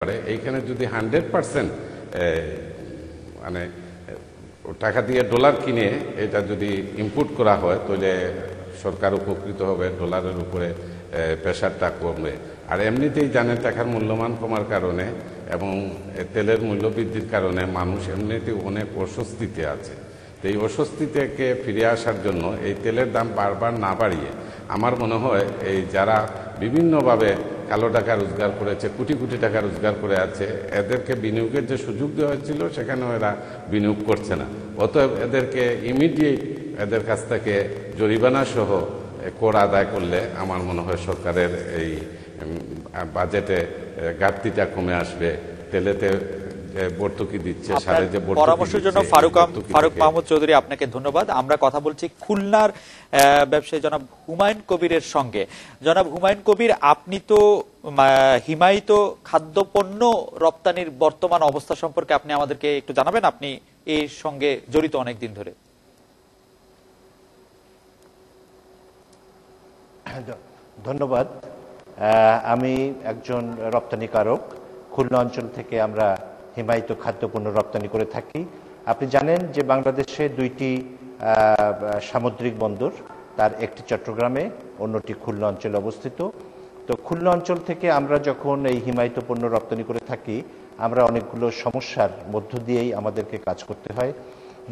এইখানে যদি 100% মানে টাকা দিয়ে ডলার কিনে এটা যদি ইম্পোর্ট করা হয় তাহলে সরকার উপকৃত হবে, ডলারের উপরে প্রেশারটা কমবে। আর এমনিতেই জানেন টাকার মূল্যমান কমার কারণে এবং তেলের মূল্য বৃদ্ধির কারণে মানুষ এমনিতেই অনেক অস্বস্তিতে আছে। তো এই অস্বস্তি থেকে ফিরে আসার জন্য এই তেলের দাম বারবার না বাড়িয়ে আমার মনে হয় এই যারা বিভিন্নভাবে কালো টাকা রোজগার করেছে, কোটি কোটি টাকা রোজগার করে আছে, এদেরকে বিনিয়োগের যে সুযোগ দেওয়া হয়েছিল সেখানেও এরা বিনিয়োগ করছে না। অতএব এদেরকে ইমিডিয়েট এদের কাছ থেকে জরিমানা সহ কর আদায় করলে আমার মনে হয় সরকারের এই বাজেটে ঘাটতিটা কমে আসবে। তেলেতে ভর্তুকি দিচ্ছে, সারে যে পরামর্শের জন্য ফারুক মাহমুদ চৌধুরী আপনাকে ধন্যবাদ। আমরা কথা বলছি খুলনার ব্যবসায়ী জনাব হুমায়ুন কবিরের সঙ্গে। জনাব হুমায়ুন কবির, আপনি তো হিমায়িত খাদ্যপণ্য রপ্তানির বর্তমান অবস্থা সম্পর্কে আপনি আমাদেরকে একটু জানাবেন? আপনি এর সঙ্গে জড়িত অনেকদিন ধরে। ধন্যবাদ। আমি একজন রপ্তানিকারক। খুলনা অঞ্চল থেকে আমরা হিমায়িত খাদ্যপণ্য রপ্তানি করে থাকি। আপনি জানেন যে বাংলাদেশে দুইটি সামুদ্রিক বন্দর, তার একটি চট্টগ্রামে, অন্যটি খুলনা অঞ্চলে অবস্থিত। তো খুলনা অঞ্চল থেকে আমরা যখন এই হিমায়িত পণ্য রপ্তানি করে থাকি, আমরা অনেকগুলো সমস্যার মধ্য দিয়েই আমাদেরকে কাজ করতে হয়।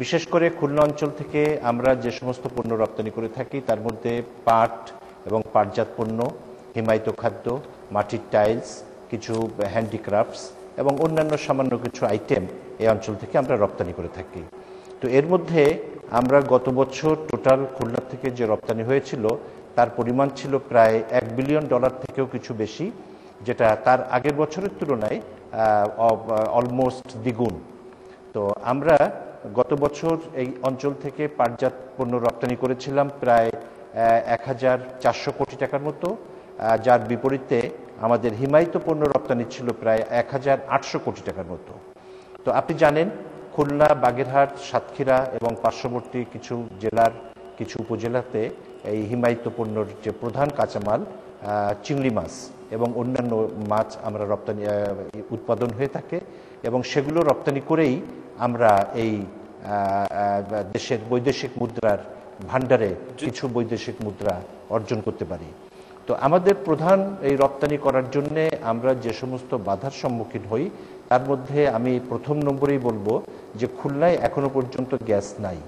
বিশেষ করে খুলনা অঞ্চল থেকে আমরা যে সমস্ত পণ্য রপ্তানি করে থাকি তার মধ্যে পাট এবং পাটজাত পণ্য, হিমায়িত খাদ্য, মাটির টাইলস, কিছু হ্যান্ডিক্রাফটস এবং অন্যান্য সামান্য কিছু আইটেম এই অঞ্চল থেকে আমরা রপ্তানি করে থাকি। তো এর মধ্যে আমরা গত বছর টোটাল খুলনা থেকে যে রপ্তানি হয়েছিল তার পরিমাণ ছিল প্রায় $1 বিলিয়ন থেকেও কিছু বেশি, যেটা তার আগের বছরের তুলনায় অলমোস্ট দ্বিগুণ। তো আমরা গত বছর এই অঞ্চল থেকে পাটজাত পণ্য রপ্তানি করেছিলাম প্রায় 1400 কোটি টাকার মতো, যার বিপরীতে আমাদের হিমায়িত পণ্য রপ্তানি ছিল প্রায় 1800 কোটি টাকার মতো। তো আপনি জানেন খুলনা, বাগেরহাট, সাতক্ষীরা এবং পার্শ্ববর্তী কিছু জেলার কিছু উপজেলাতে এই হিমায়িত পণ্যর যে প্রধান কাঁচামাল চিংড়ি মাছ এবং অন্যান্য মাছ আমরা রপ্তানি উৎপাদন হয়ে থাকে এবং সেগুলো রপ্তানি করেই আমরা এই দেশের বৈদেশিক মুদ্রার ভাণ্ডারে কিছু বৈদেশিক মুদ্রা অর্জন করতে পারি। তো আমাদের প্রধান এই রপ্তানি করার জন্যে আমরা যে সমস্ত বাধার সম্মুখীন হই তার মধ্যে আমি প্রথম নম্বরেই বলবো যে খুলনায় এখনো পর্যন্ত গ্যাস নাই,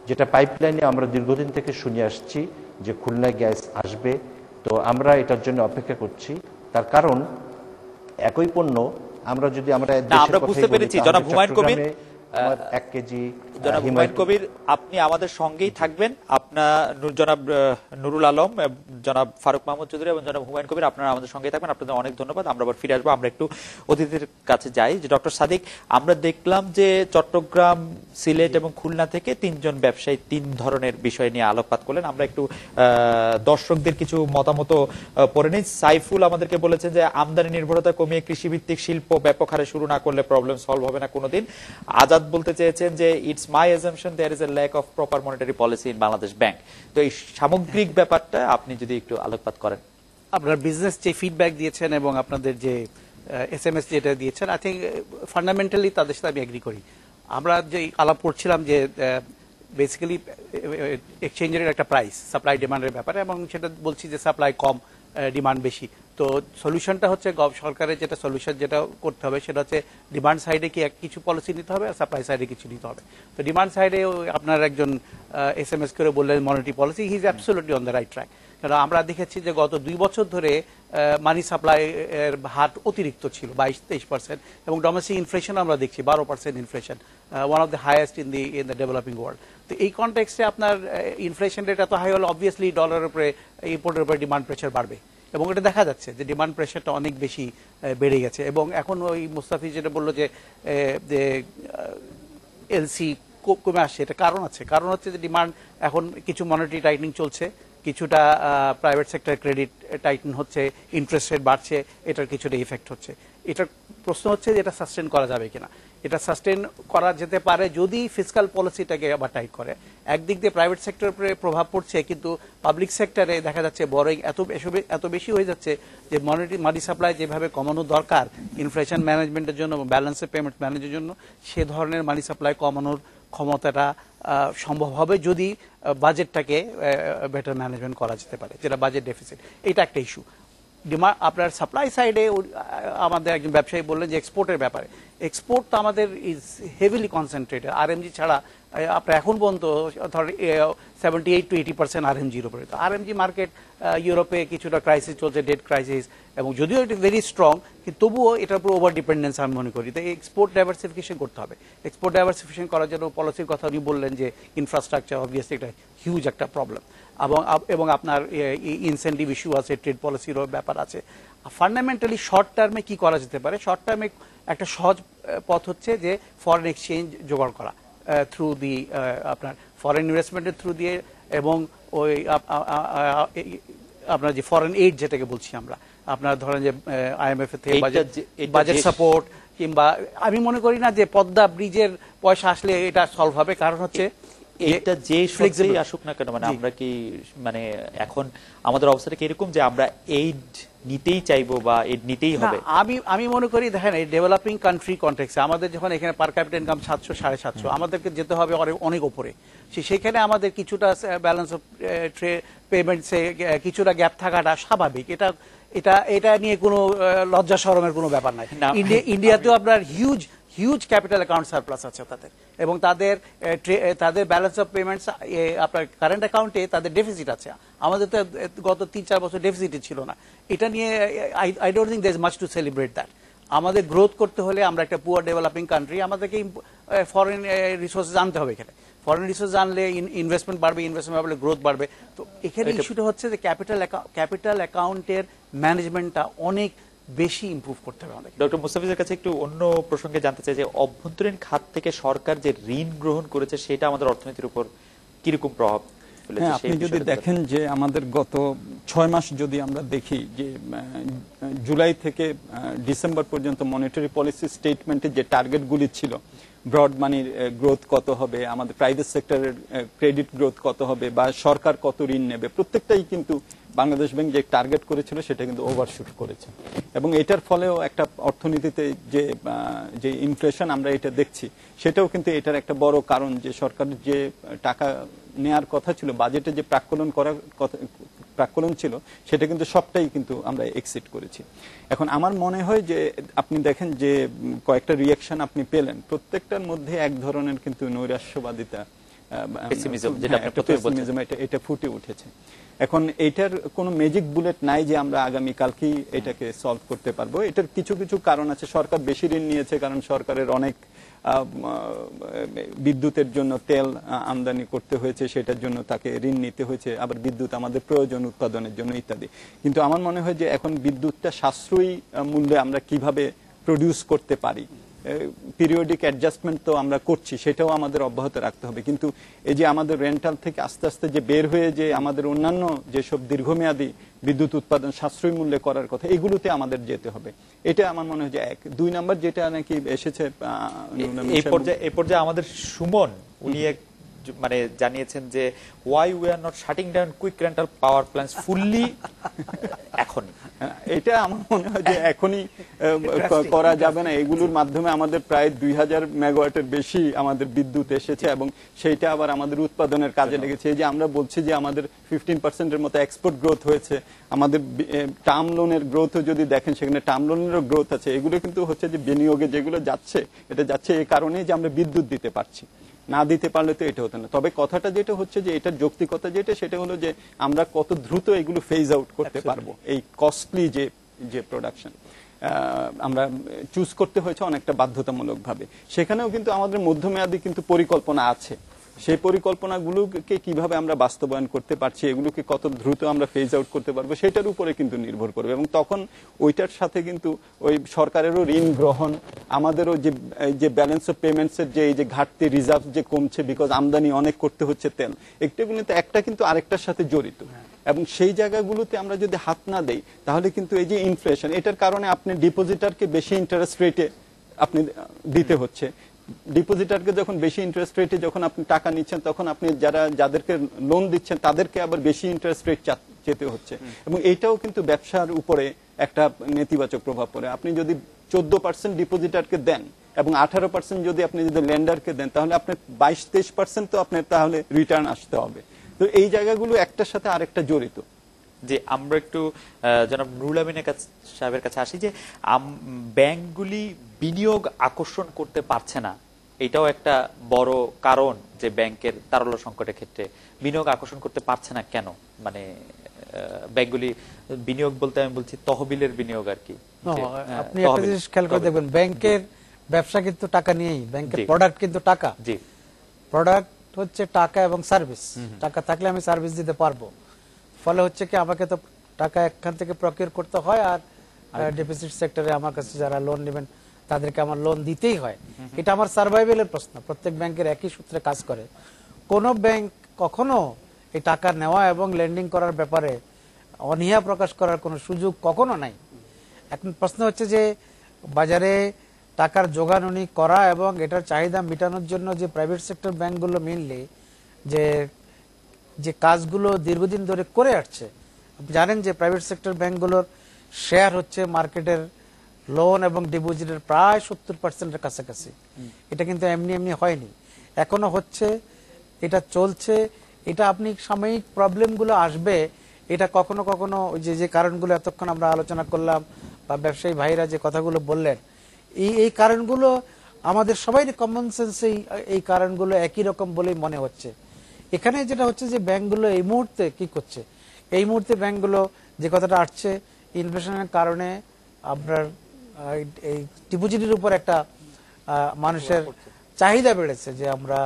যেটা পাইপলাইনে আমরা দীর্ঘদিন থেকে শুনে আসছি যে খুলনায় গ্যাস আসবে। তো আমরা এটার জন্য অপেক্ষা করছি। তার কারণ একই পণ্য আমরা যদি আমরা বুঝতে পেরেছি। জনাব হুমায়ুন কবির, 1 কেজি জনাব হুমায়ুন কবির আপনি আমাদের সঙ্গেই থাকবেন। আপনার জনাব নুরুল আলম, জনাব ফারুক মাহমুদ চৌধুরী এবং জনাব হুমায়ুন কবির আপনারা আমাদের সঙ্গেই থাকবেন। আপনাদের অনেক ধন্যবাদ। আমরা আবার ফিরে আসবো। আমরা একটু অতিথিদের কাছে যাই। যে ডক্টর সাদিক, আমরা দেখলাম যে চট্টগ্রাম, সিলেট এবং খুলনা থেকে 3 জন ব্যবসায়ী 3 ধরনের বিষয় নিয়ে আলোকপাত করলেন। আমরা একটু দর্শকদের কিছু মতামত পড়ে নিই। সাইফুল আমাদেরকে বলেছেন যে আমদানি নির্ভরতা কমিয়ে কৃষিভিত্তিক শিল্প ব্যাপক হারে শুরু না করলে প্রবলেম সলভ হবে না কোনোদিন। আজাদ বলতে চেয়েছেন যে it's my assumption there is a lack of proper monetary policy in Bangladesh bank. তো এই সামগ্রিক ব্যাপারটা আপনি যদি একটু আলোকপাত করেন। আপনার বিজনেস যে ফিডব্যাক দিয়েছেন এবং আপনাদের যে এসএমএস যেটা দিয়েছেন, আই থিঙ্ক ফান্ডামেন্টালি তাদের সাথে আমি এগ্রি করি। আমরা যে আলাপ করছিলাম যে বেসিক্যালি এক্সচেঞ্জের একটা প্রাইস, সাপ্লাই ডিমান্ডের ব্যাপারে, এবং সেটা বলছি যে সাপ্লাই কম, ডিমান্ড বেশি। তো সলিউশনটা হচ্ছে সরকারের যেটা সলিউশন যেটা করতে হবে সেটা হচ্ছে ডিমান্ড সাইডে কি কিছু পলিসি নিতে হবে আর সাপ্লাই সাইডে কিছু নিতে হবে। তো ডিমান্ড সাইডে আপনার একজন এসএমএস করে বললেন monetary policy, he is absolutely on the right track. কারণ আমরা দেখেছি যে গত 2 বছর ধরে মানি সাপ্লাই এর হার অতিরিক্ত ছিল 22-23%, এবং ডোমেস্টিক ইনফ্লেশন আমরা দেখছি 12% inflation, one of the highest in the developing world. তো এই কনটেক্সটে আপনার ইনফ্লেশন রেট এত হাই হলে অবভিয়াসলি ডলারের উপরে, ইম্পোর্টের উপরে ডিমান্ড প্রেশার বাড়বে, এবং এটা দেখা যাচ্ছে যে ডিমান্ড প্রেশারটা অনেক বেশি বেড়ে গেছে। এবং এখন ওই মুস্তাফি যেটা বললো যে এলসি কমে আসছে, এটা কারণ আছে। কারণ হচ্ছে যে ডিমান্ড এখন কিছু মনিটারি টাইটেনিং চলছে, কিছুটা প্রাইভেট সেক্টর ক্রেডিট টাইটেন হচ্ছে, ইন্টারেস্ট রেট বাড়ছে, এটার কিছুটা ইফেক্ট হচ্ছে। এটার প্রশ্ন হচ্ছে যে এটা সাস্টেন করা যাবে কিনা। এটা সাস্টেন করা যেতে পারে যদি ফিসকাল পলিসিটাকে আবার টাইট করে। একদিক দিয়ে প্রাইভেট সেক্টরের উপরে প্রভাব পড়ছে, কিন্তু পাবলিক সেক্টরে দেখা যাচ্ছে বড়ই এত বেশি হয়ে যাচ্ছে যে মানি সাপ্লাই যেভাবে কমানো দরকার ইনফ্লেশন ম্যানেজমেন্টের জন্য, ব্যালেন্স পেমেন্ট ম্যানেজের জন্য, সে ধরনের মানি সাপ্লাই কমানোর ক্ষমতাটা সম্ভব হবে যদি বাজেটটাকে বেটার ম্যানেজমেন্ট করা যেতে পারে, যেটা বাজেট ডেফিসিট। এটা একটা ইস্যু। আপনার সাপ্লাই সাইডে আমাদের একজন ব্যবসায়ী বললেন যে এক্সপোর্টের ব্যাপারে, এক্সপোর্ট তো আমাদের ইজ হেভিলি কনসেন্ট্রেটেড। আরএমজি ছাড়া আপনার এখন পর্যন্ত ধর 78 to 80% আরএমজির উপরে। তো আরএমজি মার্কেট ইউরোপে কিছুটা ক্রাইসিস চলছে, ডেট ক্রাইসিস, এবং যদিও এটা ভেরি স্ট্রং, কিন্তু তবুও এটার উপর ওভার ডিপেন্ডেন্স আমি মনে করি। তো এক্সপোর্ট ডাইভার্সিফিকেশন করতে হবে। এক্সপোর্ট ডাইভার্সিফিকেশন করার জন্য পলিসির কথা উনি বললেন যে ইনফ্রাস্ট্রাকচার অবভিয়াসলি একটা হিউজ একটা প্রবলেম, এবং আপনার ইনসেন্টিভ ইস্যু আছে, ট্রেড পলিসিরও ব্যাপার আছে। ফান্ডামেন্টালি শর্ট টার্মে কি করা যেতে পারে? শর্ট টার্মে একটা সহজ পথ হচ্ছে যে ফরেন এক্সচেঞ্জ জোগাড় করা থ্রু দি আপনার ফরেন ইনভেস্টমেন্টের থ্রু দিয়ে, এবং ওই আপনার যে ফরেন এইড যেটাকে বলছি আমরা, আপনার ধরেন যে IMF এর থেকে বাজেট সাপোর্ট, কিংবা আমি মনে করি না যে পদ্মা ব্রিজের পয়সা আসলে এটা সলভ হবে, কারণ হচ্ছে এটা যে ফ্লেক্সিবল আসুক না কেন, মানে আমরা কি মানে এখন আমাদের অবস্থাটা কি এরকম যে আমরা এইড নিতেই চাইবো বা এইড নিতেই হবে? আমি মনে করি দেখেন এই ডেভেলপিং কান্ট্রি কনটেক্সে আমাদের যখন এখানে পার ক্যাপিটা ইনকাম 700 750, আমাদেরকে যেতে হবে অনেক উপরে। সেখানে আমাদের কিছুটা ব্যালেন্স অফ পেমেন্টসে কিছুটা গ্যাপ থাকাটা স্বাভাবিক। এটা নিয়ে কোনো লজ্জা শরমের কোনো ব্যাপার নাই। ইন্ডিয়াতেও আপনার হিউজ ক্যাপিটাল অ্যাকাউন্ট সারপ্লাস আছে তাদের, এবং তাদের ব্যালেন্স অফ পেমেন্টস আপনার কারেন্ট অ্যাকাউন্টে তাদের ডেফিসিট আছে। আমাদের তো গত 3-4 বছর ডেফিসিট ছিল না। এটা নিয়ে I don't think there is much to celebrate that. আমাদের গ্রোথ করতে হলে, আমরা একটা পুয়ার ডেভেলপিং কান্ট্রি, আমাদেরকে ফরেন রিসোর্সেস আনতে হবে। এখানে ফরেন রিসোর্স আনলে ইনভেস্টমেন্ট বাড়বে, ইনভেস্টমেন্ট বাড়লে গ্রোথ বাড়বে। তো এখানে ইস্যুটা হচ্ছে যে ক্যাপিটাল অ্যাকাউন্টের ম্যানেজমেন্টটা অনেক বেশি ইমপ্রুভ করতে হবে আমাদের। ডক্টর মুস্তাফিজের কাছে একটু অন্য প্রসঙ্গে জানতে চাই যে অভ্যন্তরীণ খাত থেকে সরকার যে ঋণ গ্রহণ করেছে সেটা আমাদের অর্থনীতির উপর কিরকম প্রভাব ফেলেছে? আপনি যদি দেখেন যে আমাদের গত 6 মাস যদি আমরা দেখি যে জুলাই থেকে ডিসেম্বর পর্যন্ত মনিটারি পলিসি স্টেটমেন্টে যে টার্গেটগুলি ছিল, ব্রড মানির গ্রোথ কত হবে, আমাদের প্রাইভেট সেক্টরের ক্রেডিট গ্রোথ কত হবে, বা সরকার কত ঋণ নেবে, প্রত্যেকটাই কিন্তু বাংলাদেশ ব্যাংক যে টার্গেট করেছিল সেটা কিন্তু ওভারশুট করেছে। এবং এটার ফলেও একটা অর্থনীতিতে যে ইনফ্লেশন আমরা এটা দেখছি, সেটাও কিন্তু এটার একটা বড় কারণ যে সরকারের যে টাকা নেয়ার কথা ছিল, বাজেটে যে প্রাক্কলন ছিল, সেটা কিন্তু সবটাই কিন্তু আমরা এক্সিট করেছি। এখন আমার মনে হয় যে আপনি দেখেন যে কয়েকটা রিয়াকশন আপনি পেলেন, প্রত্যেকটার মধ্যে এক ধরনের কিন্তু নৈরাশ্যবাদিতা, এটা ফুটে উঠেছে। এখন এইটার কোনো ম্যাজিক বুলেট নাই যে আমরা আগামী কালকেই এটাকে সলভ করতে পারবো। এটার কিছু কিছু কারণ আছে। সরকার বেশি ঋণ নিয়েছে কারণ সরকারের অনেক বিদ্যুতের জন্য তেল আমদানি করতে হয়েছে, সেটার জন্য তাকে ঋণ নিতে হয়েছে, আবার বিদ্যুৎ আমাদের প্রয়োজন উৎপাদনের জন্য ইত্যাদি। কিন্তু আমার মনে হয় যে এখন বিদ্যুৎটা সাশ্রয়ী মূল্যে আমরা কিভাবে প্রডিউস করতে পারি, পিরিয়ডিক অ্যাডজাস্টমেন্ট তো আমরা করছি, সেটাও আমাদের অব্যাহত রাখতে হবে। কিন্তু এই যে আমাদের রেন্টাল থেকে আস্তে আস্তে যে বের হয়ে যে আমাদের অন্যান্য যেসব দীর্ঘমেয়াদী বিদ্যুৎ উৎপাদন সাশ্রয়ী মূল্যে করার কথা, এগুলোতে আমাদের যেতে হবে। এটা আমার মনে হয় যে 1। 2 নাম্বার যেটা নাকি এসেছে এই পর্যায়ে আমাদের সুমন উনি মানে জানিয়েছেন যে why we are not shirting down quick rental power plants fully এখন। এটা আমার মনে হয় যে এখনই করা যাবে না। এগুলোর মাধ্যমে আমাদের প্রায় 2000 মেগাওয়াটের বেশি আমাদের বিদ্যুৎ এসেছে, এবং সেইটা আবার আমাদের উৎপাদনের কাজে লেগেছে। এই যে আমরা বলছি যে আমাদের 15% মতো এক্সপোর্ট গ্রোথ হয়েছে, আমাদের টার্ম লোনের গ্রোথও যদি দেখেন সেখানে টার্ম লোনেরও গ্রোথ আছে। এগুলো কিন্তু হচ্ছে যে বিনিয়োগে যেগুলো যাচ্ছে, এটা যাচ্ছে এই কারণেই যে আমরা বিদ্যুৎ দিতে পারছি। না দিতে পারলে তো এটা হতো না। তবে কথাটা যেটা হচ্ছে যে এটার যৌক্তিকতা যেটা, সেটা হলো যে আমরা কত দ্রুত এগুলো ফেজ আউট করতে পারবো। এই কস্টলি যে প্রোডাকশন আমরা চুজ করতে হয়েছে অনেকটা বাধ্যতামূলক ভাবে। সেখানেও কিন্তু আমাদের মধ্যমেয়াদী কিন্তু পরিকল্পনা আছে। সেই পরিকল্পনাগুলোকে কিভাবে আমরা বাস্তবায়ন করতে পারছি, এগুলোকে কত দ্রুত আমরা ফেজ আউট করতে পারবো, সেটার উপরে কিন্তু নির্ভর করবে। এবং তখন ওইটার সাথে কিন্তু ওই সরকারেরও ঋণ গ্রহণ, আমাদেরও যে ব্যালেন্স অফ পেমেন্টস এর যে এই যে ঘাটতি রিজার্ভ যে কমছে বিকজ আমদানি অনেক করতে হচ্ছে তেল, একটা কিন্তু আরেকটার সাথে জড়িত। এবং সেই জায়গাগুলোতে আমরা যদি হাত না দেই তাহলে কিন্তু এই যে ইনফ্লেশন, এটার কারণে আপনি ডিপোজিটারকে বেশি ইন্টারেস্ট রেটে আপনি দিতে হচ্ছে। ডিপোজিটারকে যখন বেশি ইন্টারেস্ট রেটে যখন আপনি টাকা নিচ্ছেন, তখন আপনি যাদেরকে লোন দিচ্ছেন তাদেরকে আবার বেশি ইন্টারেস্ট রেট যেতে হচ্ছে। এবং এইটাও কিন্তু ব্যবসার উপরে একটা নেতিবাচক প্রভাব পড়ে। আপনি যদি 14% ডিপোজিটারকে দেন এবং 18% যদি আপনি লেন্ডারকে দেন, তাহলে আপনার 22-23% তো আপনার তাহলে রিটার্ন আসতে হবে। তো এই জায়গাগুলো একটার সাথে আরেকটা জড়িত। যে আমরা একটু জনাব নুরুল আমিনের সাহেবের কাছে আসি, যে ব্যাংকগুলি বিনিয়োগ আকর্ষণ করতে পারছে না, এটাও একটা বড় কারণ যে ব্যাংকের তারল্য সংকটের ক্ষেত্রে বিনিয়োগ আকর্ষণ করতে পারছে না কেন? মানে ব্যাংকগুলি বিনিয়োগ বলতে আমি বলছি তহবিলের বিনিয়োগ আর কি। আপনি একটা জিনিস খেয়াল করে দেখবেন, ব্যাংকের ব্যবসা কিন্তু টাকা নিয়েই, ব্যাংকের প্রোডাক্ট কিন্তু টাকা। জি, প্রোডাক্ট হচ্ছে টাকা এবং সার্ভিস। টাকা থাকলে আমি সার্ভিস দিতে পারবো, ফলে হচ্ছে কি আমাকে তো টাকা এখান থেকে প্রকিউর করতে হয়, আর ডেফিসিট সেক্টরে আমার কাছে যারা লোন নেবেন তাদেরকে আমার লোন দিতেই হয়। এটা আমার সার্ভাইভেলের প্রশ্ন। প্রত্যেক ব্যাংকের একই সূত্রে কাজ করে। কোন ব্যাংক কখনো এই টাকা নেওয়া এবং লেন্ডিং করার ব্যাপারে অনীহা প্রকাশ করার কোনো সুযোগ কখনো নাই। এখন প্রশ্ন হচ্ছে যে বাজারে টাকার যোগান উনি করা এবং এটার চাহিদা মেটানোর জন্য যে প্রাইভেট সেক্টর ব্যাংকগুলো মেইনলি যে কাজগুলো দীর্ঘদিন ধরে করে আসছে, আপনি জানেন যে প্রাইভেট সেক্টর ব্যাংকগুলোর শেয়ার হচ্ছে মার্কেটের লোন এবং ডিপোজিটের প্রায় 70%-এর কাছাকাছি। এটা কিন্তু এমনি এমনি হয়নি, এখনো হচ্ছে, এটা চলছে। এটা আপনি সাময়িক প্রবলেমগুলো আসবে, এটা কখনো কখনো যে কারণগুলো এতক্ষণ আমরা আলোচনা করলাম বা ব্যবসায়ী ভাইরা যে কথাগুলো বললেন, এই কারণগুলো আমাদের সবাই কমন সেন্সে এই কারণগুলো একই রকম বলেই মনে হচ্ছে। এখানে যেটা হচ্ছে যে ব্যাংকগুলো এই মুহূর্তে কি করছে, এই মুহূর্তে ব্যাংকগুলো যে কথাটা আসছে, ইনফ্লেশনের কারণে আপনার এই ডিপোজিটের উপর একটা মানুষের চাহিদা বেড়েছে যে আমরা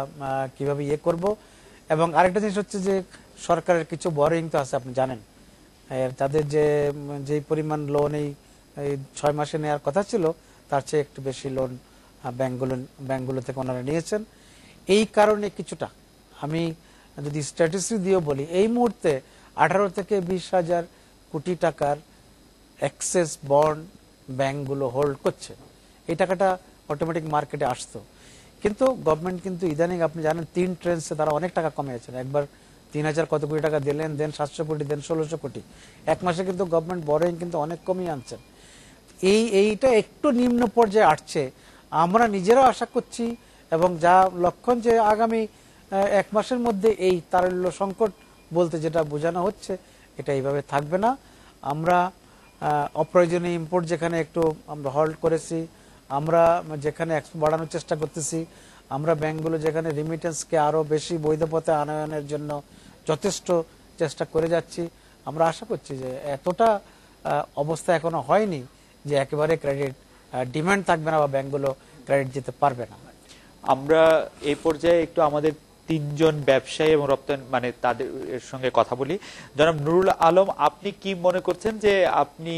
কিভাবে ইয়ে করব। এবং আরেকটা জিনিস হচ্ছে যে সরকারের কিছু বরোয়িং তো আছে, আপনি জানেন, তাদের যে পরিমাণ লোন এই 6 মাসে নেওয়ার কথা ছিল তার চেয়ে একটু বেশি লোন ব্যাংকগুলো থেকে ওনারা নিয়েছেন। এই কারণে কিছুটা আমি যদি স্ট্যাটিস্টিক্স দিয়ে বলি, এই মুহূর্তে 18 থেকে 20,000 কোটি টাকার এক্সেস বন্ড ব্যাংকগুলো হোল্ড করছে। এই টাকাটা অটোমেটিক মার্কেটে আসতো, কিন্তু গভর্নমেন্ট কিন্তু ইদানিং আপনি জানেন 3 ট্রেন্সে তারা অনেক টাকা কমিয়েছেন। একবার 3,000 কত কোটি টাকা দিলেন, দেন 700 কোটি, দেন 1600 কোটি। এক মাসে কিন্তু গভর্নমেন্ট বরোয়িং কিন্তু অনেক কমিয়ে আনছেন। এইটা একটু নিম্ন পর্যায়ে আসছে। আমরা নিজেরাও আশা করছি এবং যা লক্ষণ যে আগামী 1 মাসের মধ্যে এই তারল্য সংকট বলতে যেটা বোঝানো হচ্ছে এটা এইভাবে থাকবে না। আমরা অপ্রয়োজনীয় ইম্পোর্ট যেখানে একটু আমরা হল্ড করেছি, আমরা যেখানে বাড়ানোর চেষ্টা করতেছি, আমরা ব্যাংকগুলো যেখানে রিমিটেন্সকে আরো বেশি বৈধ পথে আনয়নের জন্য যথেষ্ট চেষ্টা করে যাচ্ছি। আমরা আশা করছি যে এতটা অবস্থা এখনো হয়নি যে একেবারে ক্রেডিট ডিমান্ড থাকবে না বা ব্যাংকগুলো ক্রেডিট দিতে পারবে না। আমরা এই পর্যায়ে একটু আমাদের 3 জন ব্যবসায়ী এবং রপ্তানি মানে তাদের সঙ্গে কথা বলি। জনাব নুরুল আলম, আপনি কি মনে করছেন যে আপনি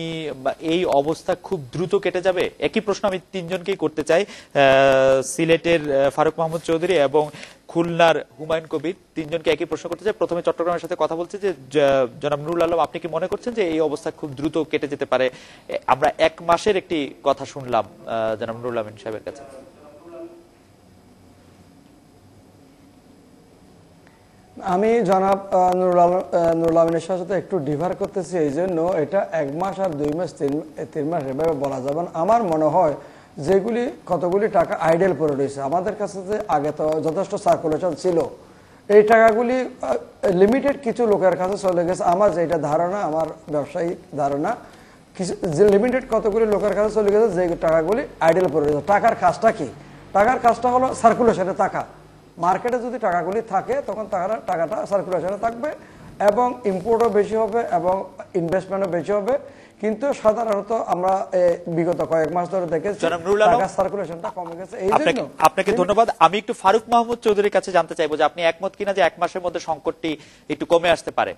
এই অবস্থা খুব দ্রুত কেটে যাবে? একই প্রশ্ন আমি 3 জনকেই করতে চাই, সিলেটের ফারুক মাহমুদ চৌধুরী এবং খুলনার হুমায়ুন কবির, 3 জনকে একই প্রশ্ন করতে চাই। প্রথমে চট্টগ্রামের সাথে কথা বলছে যে জনাব নুরুল আলম, আপনি কি মনে করছেন যে এই অবস্থা খুব দ্রুত কেটে যেতে পারে? আমরা 1 মাসের একটি কথা শুনলাম জনাব নুরুল আমিন সাহেবের কাছে। আমি জনাব নুরুল আমিনের সাথে একটু ডিফার করতেছি, এই জন্য এটা 1 মাস আর 2 মাস 3 মাস এভাবে বলা যাবে না। আমার মনে হয় যেগুলি কতগুলি টাকা আইডেল পড়ে রয়েছে, আমাদের কাছে যে আগে তো যথেষ্ট সার্কুলেশন ছিল, এই টাকাগুলি লিমিটেড কিছু লোকের কাছে চলে গেছে। আমার যেটা ধারণা, আমার ব্যবসায়িক ধারণা, কিছু যে লিমিটেড কতগুলি লোকের কাছে চলে গেছে যে টাকাগুলি আইডেল পড়ে রয়েছে। টাকার কাজটা কি? টাকার কাজটা হলো সার্কুলেশনে টাকা। মার্কেটে যদি টাকাগুলি থাকে তখন টাকাটা সার্কুলেশনে থাকবে এবং ইম্পোর্টও বেশি হবে এবং ইনভেস্টমেন্টও বেশি হবে। কিন্তু সাধারণত আমরা বিগত কয়েক মাস ধরে দেখেছি টাকা সার্কুলেশনটা কমে গেছে। এই জন্য আপনাকে ধন্যবাদ। আমি একটু ফারুক মাহমুদ চৌধুরীর কাছে জানতে চাইবো যে আপনি একমত কিনা যে 1 মাসের মধ্যে সংকটটি একটু কমে আসতে পারে?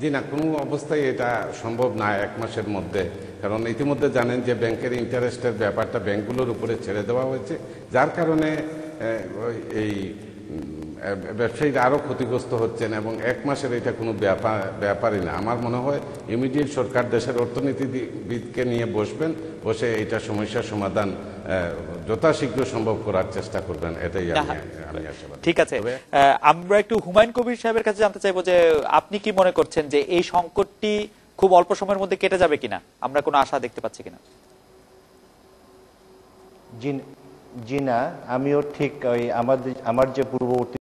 জি না, কোনো অবস্থায় এটা সম্ভব না 1 মাসের মধ্যে, কারণ ইতিমধ্যে জানেন যে ব্যাংকের ইন্টারেস্টের ব্যাপারটা ব্যাংকগুলোর উপরে ছেড়ে দেওয়া হয়েছে, যার কারণে এই ব্যবসায়ীরা আরও ক্ষতিগ্রস্ত হচ্ছেন এবং 1 মাসের এটা কোনো ব্যাপারই না। আমার মনে হয় ইমিডিয়েট সরকার দেশের অর্থনীতিবিদকে নিয়ে বসবেন, বসে এটা সমস্যার সমাধান যথাশীঘ্র সম্ভব করার চেষ্টা করবেন, এটাই আমি আশাবাদী। ঠিক আছে, আমরা একটু হুমায়ুন কবির সাহেবের কাছে জানতে চাইবো যে আপনি কি মনে করছেন যে এই সংকটটি খুব অল্প সময়ের মধ্যে কেটে যাবে কিনা, আমরা কোনো আশা দেখতে পাচ্ছি কিনা? জি না, আমিও ঠিক ওই আমার যে পূর্ববর্তী